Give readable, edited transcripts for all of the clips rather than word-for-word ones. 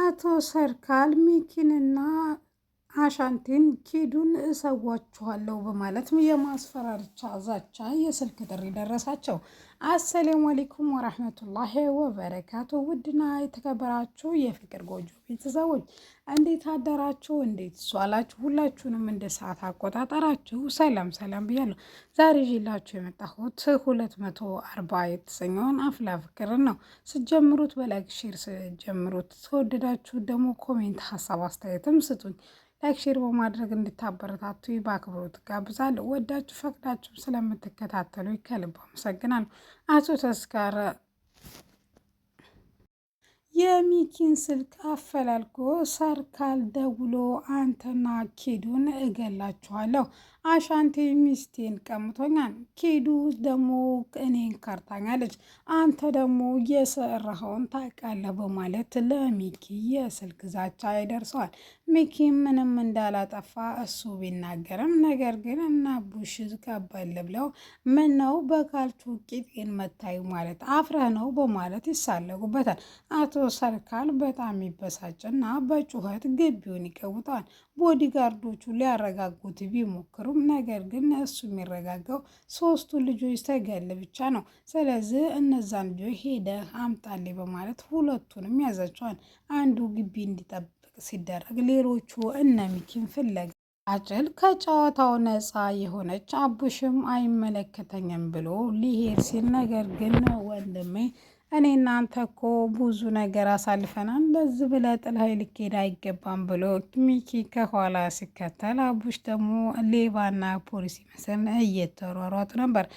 አቶ ሰርካል ሚኪንና አሻንቲን ኪዱን እሰዋችኋለሁ በማለት የማስፈራሪቻ ዛቻ የስልክ ጥሪ ደረሳቸው። አሰላሙ አለይኩም ወራህመቱላሂ ወበረካቱ። ውድና የተከበራችሁ የፍቅር ጎጆ ቤተሰቦች እንዴት አደራችሁ? እንዴት ዋላችሁ? ሁላችሁንም እንደ ሰዓት አቆጣጠራችሁ ሰላም ሰላም ብያለሁ። ዛሬ ይዤላችሁ የመጣሁት 240 የተሰኘውን አፍላ ፍቅርን ነው። ስጀምሩት በላይክ ሼር ስጀምሩት፣ ተወደዳችሁ ደግሞ ኮሜንት ሀሳብ አስተያየትም ስጡኝ። ላይክ ሼር በማድረግ እንድታበረታቱ በአክብሮት ጋብዛለሁ። ወዳችሁ ፈቅዳችሁ ስለምትከታተሉ ከልብ አመሰግናለሁ። አቶ ተስካረ የሚኪን ስልክ አፈላልጎ ሰርካል ደውሎ አንተና ኪዱን እገላችኋለሁ፣ አሻንቴ ሚስቴን ቀምቶኛል፣ ኪዱ ደግሞ እኔን ካርታኛለች፣ አንተ ደግሞ የሰራኸውን ታውቃለህ በማለት ለሚኪ የስልክ ዛቻ ይደርሰዋል። ሚኪ ምንም እንዳላጠፋ እሱ ቢናገርም ነገር ግን እናቡሽ ቀበል ብለው ምን ነው በካልቹ ቂጤን መታዩ ማለት አፍረህ ነው በማለት ይሳለጉበታል። አቶ ሰርካል በጣም ይበሳጭና በጩኸት ግቢውን ይቀውጠዋል። ቦዲጋርዶቹ ሊያረጋጉት ቢሞክሩም ነገር ግን እሱ የሚረጋጋው ሶስቱ ልጆች ተገል ብቻ ነው። ስለዚህ እነዛን ልጆች ሄደህ አምጣልኝ በማለት ሁለቱንም ያዛቸዋል። አንዱ ግቢ እንዲጠብቅ ሲደረግ ሌሎቹ እነ ሚኪን ፍለጋ አጭል ከጨዋታው ነፃ የሆነች አቡሽም አይመለከተኝም ብሎ ሊሄድ ሲል ነገር ግን ወንድሜ እኔ እናንተ እኮ ብዙ ነገር አሳልፈናል፣ ለዚህ ብለህ ጥለኸኝ ልትሄድ አይገባም ብሎ ሚኪ ከኋላ ሲከተል አቡሽ ደግሞ ሌባና ፖሊስ ይመስል እየተሯሯጡ ነበር።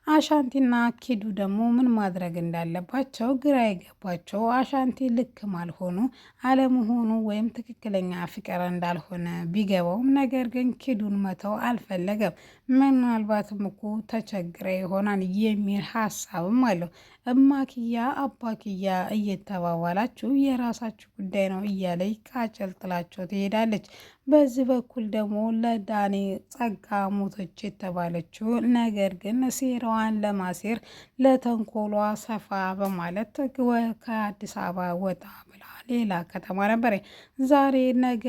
አሻንቲና ኪዱ ደግሞ ምን ማድረግ እንዳለባቸው ግራ የገባቸው፣ አሻንቲ ልክ ማልሆኑ አለመሆኑ ወይም ትክክለኛ ፍቅር እንዳልሆነ ቢገባውም ነገር ግን ኪዱን መተው አልፈለገም። ምናልባትም እኮ ተቸግረ ይሆናል የሚል ሀሳብም አለው። እማክያ አባክያ እየተባባላችሁ የራሳችሁ ጉዳይ ነው እያለች ቃጭል ጥላቸው ትሄዳለች። በዚህ በኩል ደግሞ ለዳኒ ጸጋ ሞቶች የተባለችው ነገር ግን ሴራዋን ለማሴር ለተንኮሏ ሰፋ በማለት ከአዲስ አበባ ወጣ ብላ ሌላ ከተማ ነበር። ዛሬ ነገ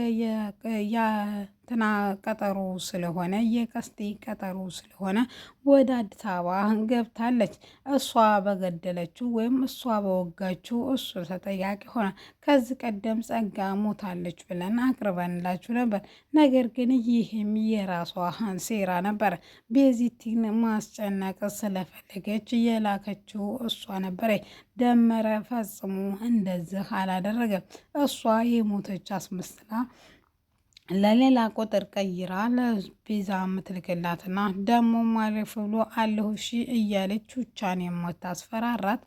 ትና ቀጠሮ ስለሆነ የቀስቴ ቀጠሮ ስለሆነ ወደ አዲስ አበባ ገብታለች። እሷ በገደለችው ወይም እሷ በወጋችው እሱ ተጠያቂ ሆነ። ከዚህ ቀደም ጸጋ ሞታለች ብለን አቅርበንላችሁ ነበር። ነገር ግን ይህም የራሷ ሴራ ነበር። ቤዚቲን ማስጨነቅ ስለፈለገች የላከችው እሷ ነበረ። ደመረ ፈጽሞ እንደዚህ አላደረገም። እሷ የሞተች አስመስላ ለሌላ ቁጥር ቀይራ ለቤዛ የምትልክላትና ደግሞ ማለፍ ብሎ አለሁ እሺ እያለች ውቻን የምታስፈራራት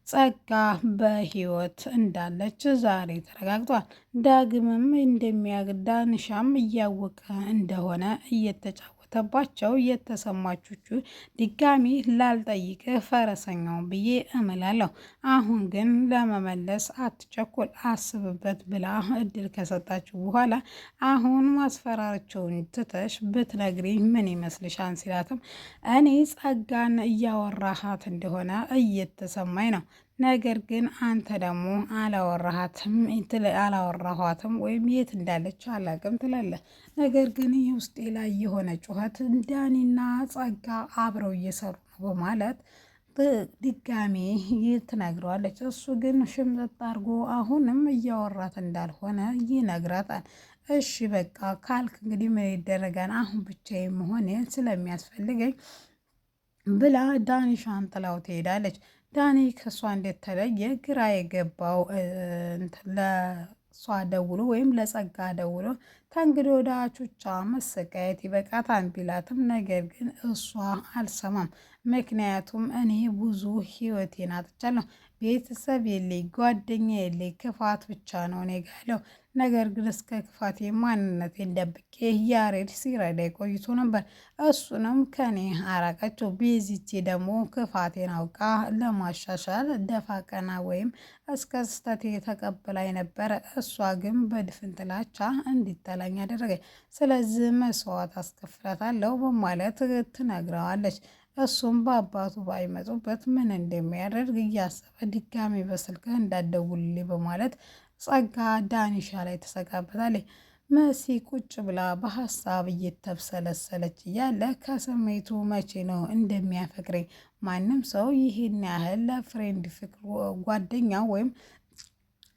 ጸጋ በህይወት እንዳለች ዛሬ ተረጋግጧል። ዳግምም እንደሚያዳንሻም እያወቀ እንደሆነ እየተጫወተባቸው የተሰማችሁ ድጋሚ ላልጠይቅህ ፈረሰኛው ብዬ እምላለሁ። አሁን ግን ለመመለስ አትቸኩል፣ አስብበት ብላ እድል ከሰጣችሁ በኋላ አሁን ማስፈራራቸውን ትተሽ ብትነግሪ ምን ይመስልሻል ሲላትም እኔ ጸጋን እያወራሃት እንደሆነ እየተሰማኝ ነው፣ ነገር ግን አንተ ደግሞ አላወራኋትም ወይም የት እንዳለች አላቅም ትላለህ። ነገር ግን ውስጤ ላይ የሆነ ጩኸት ዳኒና ጸጋ አብረው እየሰሩ ነው በማለት ድጋሜ ትነግረዋለች። እሱ ግን ሽምጥጥ አድርጎ አሁንም እያወራት እንዳልሆነ ይነግራታል። እሺ በቃ ካልክ እንግዲህ ምን ይደረጋል፣ አሁን ብቻዬን መሆን ስለሚያስፈልገኝ ብላ ዳኒሻን ጥላው ትሄዳለች። ዳኒ ከእሷ እንደተለየ ግራ የገባው ለእሷ ደውሎ ወይም ለጸጋ ደውሎ ተንግዶ ወደ አቹቻ መሰቃየት ይበቃታል ቢላትም ነገር ግን እሷ አልሰማም። ምክንያቱም እኔ ብዙ ህይወቴን አጥቻለሁ፣ ቤተሰብ የለኝ፣ ጓደኛ የለኝ፣ ክፋት ብቻ ነው እኔ ጋ ያለው። ነገር ግን እስከ ክፋቴ ማንነቴን ደብቄ ያሬድ ሲረዳ ቆይቶ ነበር፣ እሱንም ከኔ አራቀችው። ቤዚቲ ደግሞ ክፋቴን አውቃ ለማሻሻል ደፋ ቀና ወይም እስከ ስህተቴ ተቀብላኝ ነበረ። እሷ ግን በድፍን ጥላቻ እንዲጠላኝ አደረገኝ። ስለዚህ መስዋዕት አስከፍላታለሁ በማለት ትነግረዋለች። እሱም በአባቱ ባይመጡበት ምን እንደሚያደርግ እያሰበ ድጋሚ በስልክህ እንዳትደውልልኝ በማለት ጸጋ ዳኒሻ ላይ ተሰጋበታለች። መሲ ቁጭ ብላ በሀሳብ እየተብሰለሰለች እያለ ከስሜቱ መቼ ነው እንደሚያፈቅረኝ ማንም ሰው ይህን ያህል ለፍሬንድ ፍቅር ጓደኛው ወይም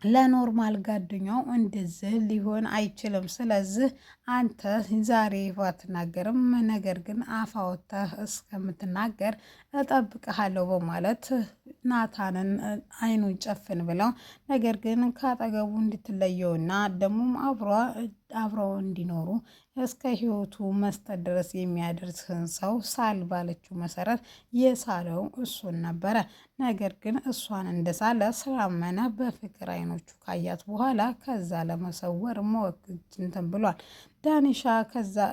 ለኖርማል ጓደኛው እንደዚህ ሊሆን አይችልም። ስለዚህ አንተ ዛሬ ባትናገርም ነገር ግን አፍ አውጥተህ እስከምትናገር እጠብቅሃለሁ በማለት ናታንን አይኑን ጨፍን ብለው ነገር ግን ከአጠገቡ እንድትለየውና ደግሞም አብረው እንዲኖሩ እስከ ህይወቱ መስጠት ድረስ የሚያደርስህን ሰው ሳል ባለችው መሰረት የሳለው እሱን ነበረ። ነገር ግን እሷን እንደሳለ ስላመነ በፍቅር አይኖቹ ካያት በኋላ ከዛ ለመሰወር እንትን ብሏል። ዳኒሻ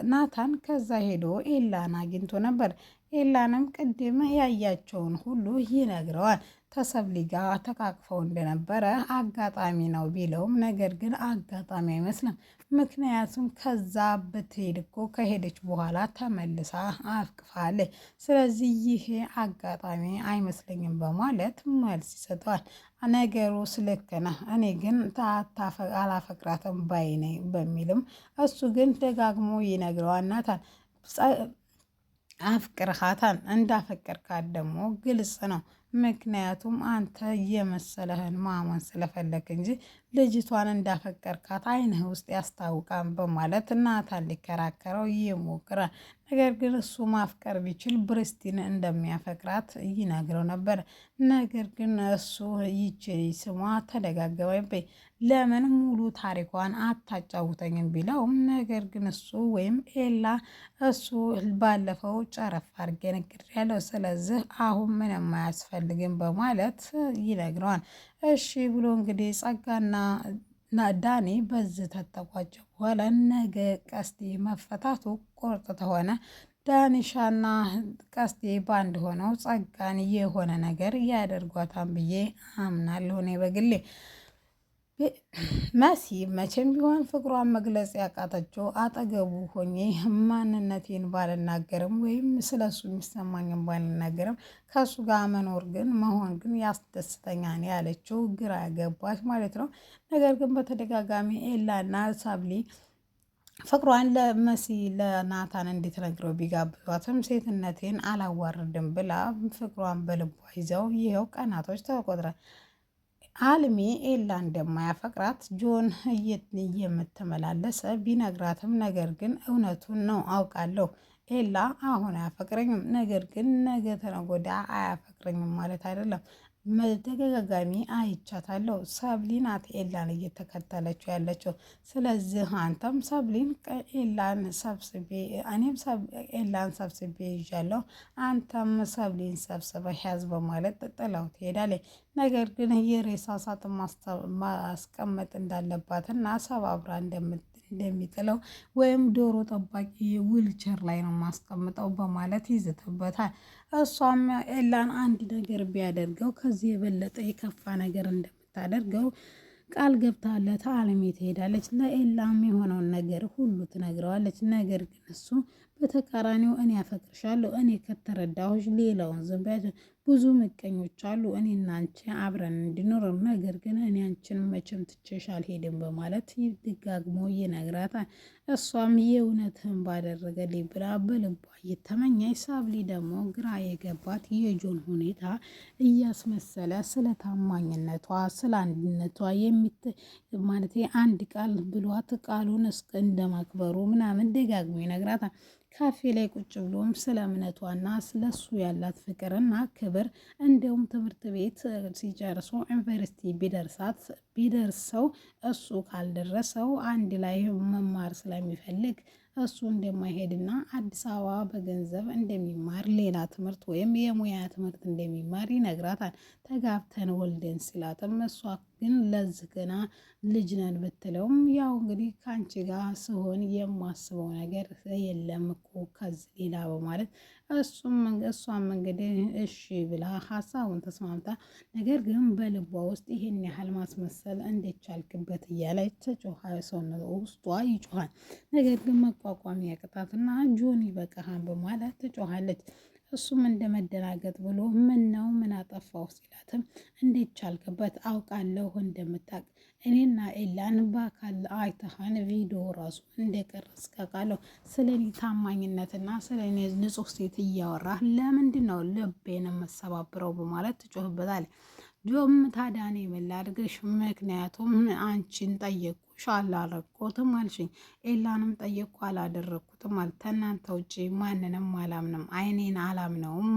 ናታን ከዛ ሄዶ ኤላን አግኝቶ ነበር። ኤላንም ቅድም ያያቸውን ሁሉ ይነግረዋል። ተሰብሊ ጋር ተቃቅፈው እንደነበረ አጋጣሚ ነው ቢለውም ነገር ግን አጋጣሚ አይመስልም። ምክንያቱም ከዛ ብትሄድ እኮ ከሄደች በኋላ ተመልሳ አፍቅፋለች። ስለዚህ ይሄ አጋጣሚ አይመስለኝም በማለት መልስ ይሰጠዋል። ነገሩ ልክ ነህ፣ እኔ ግን አላፈቅራትም ባይ ነኝ በሚልም እሱ ግን ደጋግሞ ይነግረዋል። ናታን አፍቅርሃታን እንዳፈቀርካት ደግሞ ግልጽ ነው። ምክንያቱም አንተ የመሰለህን ማመን ስለፈለግ እንጂ ልጅቷን እንዳፈቀርካት አይንህ ውስጥ ያስታውቃል በማለት ናታን ሊከራከረው ይሞክራል። ነገር ግን እሱ ማፍቀር ቢችል ብርስቲን እንደሚያፈቅራት ይነግረው ነበር። ነገር ግን እሱ ይቺ ስሟ ተደጋገመብኝ ለምን ሙሉ ታሪኳን አታጫውተኝም ቢለውም ነገር ግን እሱ ወይም ኤላ እሱ ባለፈው ጨረፍ አድርጌ ነግሬያለሁ፣ ስለዚህ አሁን ምንም አያስፈልግም በማለት ይነግረዋል። እሺ ብሎ እንግዲህ ጸጋና ዳኒ በዚህ ተተቋጨ በኋላ ነገ ቀስቴ መፈታቱ ቁርጥ ተሆነ ዳኒሻና ቀስቴ ባንድ ሆነው ጸጋን የሆነ ነገር ያደርጓታን ብዬ አምናለሁ እኔ በግሌ። መሲ መቼም ቢሆን ፍቅሯን መግለጽ ያቃተችው አጠገቡ ሆኜ ማንነቴን ባልናገርም ወይም ስለሱ የሚሰማኝን ባልናገርም ከሱ ጋር መሆን ግን ያስደስተኛል ያለችው ግራ ገባች ማለት ነው። ነገር ግን በተደጋጋሚ ኤላና ሳብሊ ፍቅሯን ለመሲ ለናታን እንድትነግረው ቢጋብዟትም ሴትነቴን አላዋርድም ብላ ፍቅሯን በልቧ ይዘው ይኸው ቀናቶች ተቆጥረዋል። አልሚ ኤላ እንደማያፈቅራት ጆን እየተመላለሰ ቢነግራትም ነገር ግን እውነቱን ነው አውቃለሁ። ኤላ አሁን አያፈቅረኝም፣ ነገር ግን ነገ ተነገ ወዲያ አያፈቅረኝም ማለት አይደለም። መደጋጋሚ አይቻታለሁ። ሰብሊ ናት ኤላን እየተከተለችው ያለችው። ስለዚህ አንተም ሰብሊን ኤላን ሰብስቤ እኔም ኤላን ሰብስቤ ይዣለሁ፣ አንተም ሰብሊን ሰብስበህ ያዝ በማለት ጥላው ትሄዳለች። ነገር ግን የሬሳ ሳጥን ማስቀመጥ እንዳለባትና ሰባብራ እንደሚጥለው ወይም ዶሮ ጠባቂ ዊልቸር ላይ ነው ማስቀምጠው በማለት ይዝትበታል። እሷም ኤላን አንድ ነገር ቢያደርገው ከዚህ የበለጠ የከፋ ነገር እንደምታደርገው ቃል ገብታለት አለሜ ትሄዳለች። ለኤላም የሆነውን ነገር ሁሉ ትነግረዋለች። ነገር ግን እሱ በተቃራኒው እኔ ያፈቅርሻለሁ፣ እኔ ከተረዳሁሽ ሌላውን ዝም በያቸው፣ ብዙ ምቀኞች አሉ እኔና አንቺ አብረን እንዲኖር፣ ነገር ግን እኔ አንቺን መቼም ትቼሽ አልሄድም በማለት ደጋግሞ ይነግራታል። እሷም የእውነትህን ባደረገልኝ ብላ በልቧ እየተመኘች፣ ሳብሊ ደግሞ ግራ የገባት የጆን ሁኔታ እያስመሰለ ስለ ታማኝነቷ ስለ አንድነቷ ማለት አንድ ቃል ብሏት ቃሉን እስከ እንደማክበሩ ምናምን ደጋግሞ ይነግራታል። ካፌ ላይ ቁጭ ብሎም ስለ እምነቷና ስለ እሱ ያላት ፍቅርና ክብር እንዲሁም ትምህርት ቤት ሲጨርሱ ዩኒቨርሲቲ ቢደርሰው እሱ ካልደረሰው አንድ ላይ መማር ስለሚፈልግ እሱ እንደማይሄድና አዲስ አበባ በገንዘብ እንደሚማር ሌላ ትምህርት ወይም የሙያ ትምህርት እንደሚማር ይነግራታል። ተጋብተን ወልደን ሲላትም እሷ ግን ለዚህ ገና ልጅ ነን ብትለውም ያው እንግዲህ ከአንቺ ጋር ስሆን የማስበው ነገር የለም እኮ ከዚህ ሌላ በማለት እሷም እንግዲህ እሺ ብላ ሀሳቡን ተስማምታ፣ ነገር ግን በልቧ ውስጥ ይሄን ያህል ማስመሰል እንዴት ቻልክበት እያለች ተጮኸ። ሰውነት ውስጧ ይጮኻል። ነገር ግን መቋቋም ያቅታትና ጆኒ በቃሃን በማለት ትጮኻለች። እሱም እንደ መደናገጥ ብሎ ምን ነው ምን አጠፋው ሲላትም እንዴት ቻልክበት? አውቃለሁ እንደምታውቅ እኔና ኤላን በአካል አይተሃን ቪዲዮ ራሱ እንደቀረጽ ካውቃለሁ። ስለ እኔ ታማኝነትና ስለ እኔ ንጹሕ ሴት እያወራህ ለምንድን ነው ልቤን የምሰባብረው በማለት ትጮህበታለች። ጆም ታዲያ እኔ ምን ላድርግሽ? ምክንያቱም አንቺን ጠየቅኩሽ አላረግኩትም አልሽኝ፣ ኤላንም ጠየቅኩ አላደረግኩትም አለ። ከእናንተ ውጭ ማንንም አላምንም፣ አይኔን አላምነውም